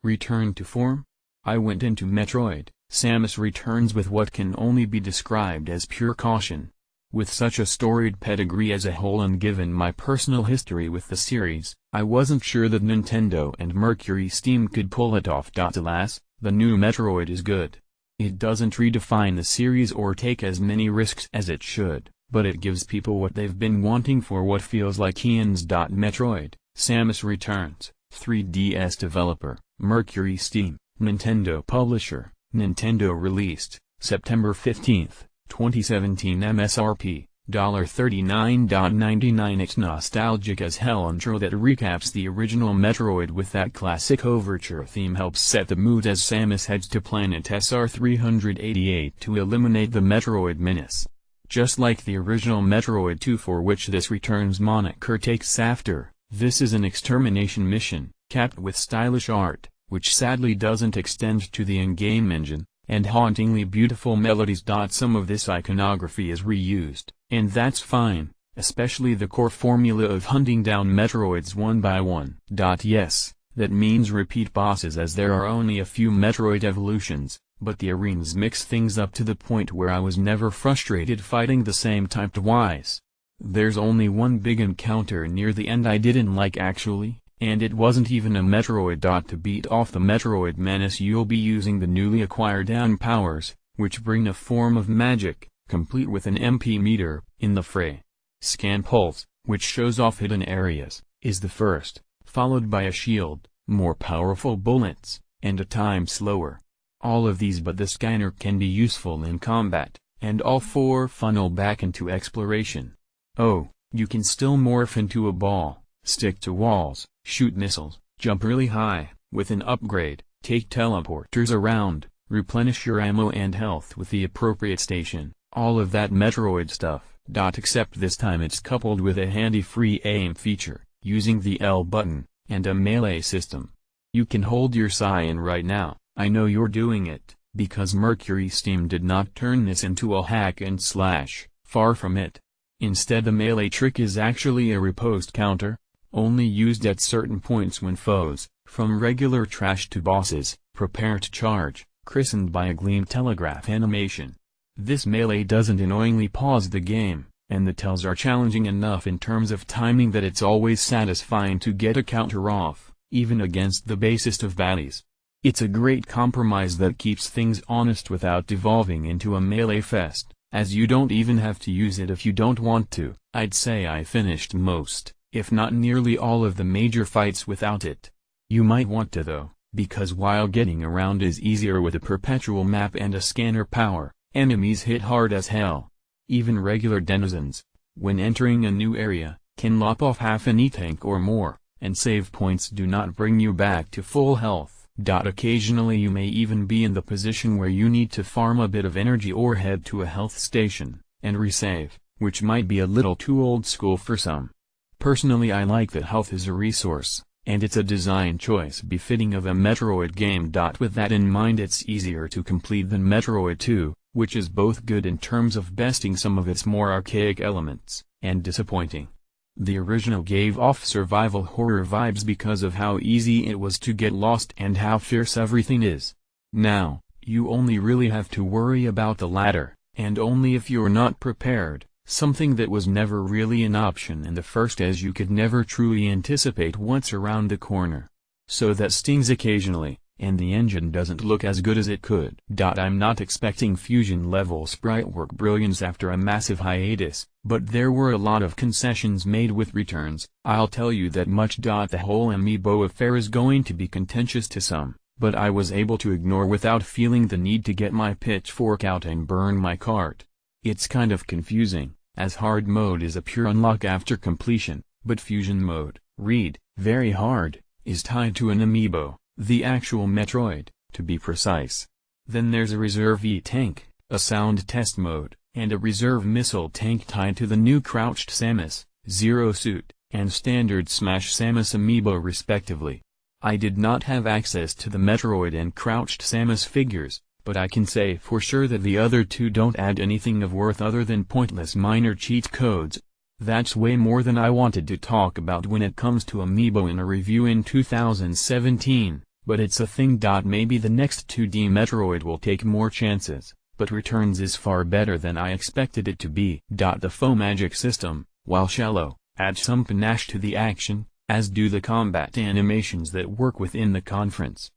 Return to form? I went into Metroid. Samus returns with what can only be described as pure caution. With such a storied pedigree as a whole and given my personal history with the series, I wasn't sure that Nintendo and Mercury Steam could pull it off. Alas, the new Metroid is good. It doesn't redefine the series or take as many risks as it should, but it gives people what they've been wanting for what feels like eons. Metroid, Samus Returns, 3DS developer, Mercury Steam, Nintendo publisher, Nintendo released, September 15, 2017 MSRP, $39.99. It's nostalgic as hell intro that recaps the original Metroid with that classic overture theme helps set the mood as Samus heads to planet SR-388 to eliminate the Metroid menace. Just like the original Metroid 2 for which this Returns moniker takes after, this is an extermination mission, capped with stylish art, which sadly doesn't extend to the in-game engine, and hauntingly beautiful melodies. Some of this iconography is reused, and that's fine, especially the core formula of hunting down Metroids one by one. Yes, that means repeat bosses as there are only a few Metroid evolutions, but the arenas mix things up to the point where I was never frustrated fighting the same type twice. There's only one big encounter near the end I didn't like actually. And it wasn't even a Metroid. To beat off the Metroid menace you'll be using the newly acquired down powers, which bring a form of magic, complete with an MP meter, in the fray. Scan Pulse, which shows off hidden areas, is the first, followed by a shield, more powerful bullets, and a time slower. All of these but the scanner can be useful in combat, and all four funnel back into exploration. Oh, you can still morph into a ball, stick to walls, shoot missiles, jump really high, with an upgrade, take teleporters around, replenish your ammo and health with the appropriate station, all of that Metroid stuff. Except this time it's coupled with a handy free aim feature, using the L button, and a melee system. You can hold your sigh in right now, I know you're doing it, because Mercury Steam did not turn this into a hack and slash, far from it. Instead the melee trick is actually a riposte counter, only used at certain points when foes, from regular trash to bosses, prepare to charge, christened by a gleam telegraph animation. This melee doesn't annoyingly pause the game, and the tells are challenging enough in terms of timing that it's always satisfying to get a counter off, even against the basest of baddies. It's a great compromise that keeps things honest without devolving into a melee fest, as you don't even have to use it if you don't want to. I'd say I finished most, if not nearly all of the major fights without it. You might want to though, because while getting around is easier with a perpetual map and a scanner power, enemies hit hard as hell. Even regular denizens, when entering a new area, can lop off half an E-tank or more, and save points do not bring you back to full health. Occasionally you may even be in the position where you need to farm a bit of energy or head to a health station, and resave, which might be a little too old school for some. Personally I like that health is a resource, and it's a design choice befitting of a Metroid game. With that in mind it's easier to complete than Metroid 2, which is both good in terms of besting some of its more archaic elements, and disappointing. The original gave off survival horror vibes because of how easy it was to get lost and how fierce everything is. Now, you only really have to worry about the latter, and only if you're not prepared. Something that was never really an option in the first, as you could never truly anticipate what's around the corner. So that stings occasionally, and the engine doesn't look as good as it could. I'm not expecting fusion-level sprite-work brilliance after a massive hiatus, but there were a lot of concessions made with Returns, I'll tell you that much. The whole amiibo affair is going to be contentious to some, but I was able to ignore without feeling the need to get my pitchfork out and burn my cart. It's kind of confusing, as hard mode is a pure unlock after completion, but fusion mode, very hard, is tied to an amiibo, the actual Metroid, to be precise. Then there's a reserve E-tank, a sound test mode, and a reserve missile tank tied to the new Crouched Samus, Zero Suit, and Standard Smash Samus amiibo respectively. I did not have access to the Metroid and Crouched Samus figures, but I can say for sure that the other two don't add anything of worth other than pointless minor cheat codes. That's way more than I wanted to talk about when it comes to amiibo in a review in 2017, but it's a thing. Maybe the next 2D Metroid will take more chances, but Returns is far better than I expected it to be. The foe magic system, while shallow, adds some panache to the action, as do the combat animations that work within the conference.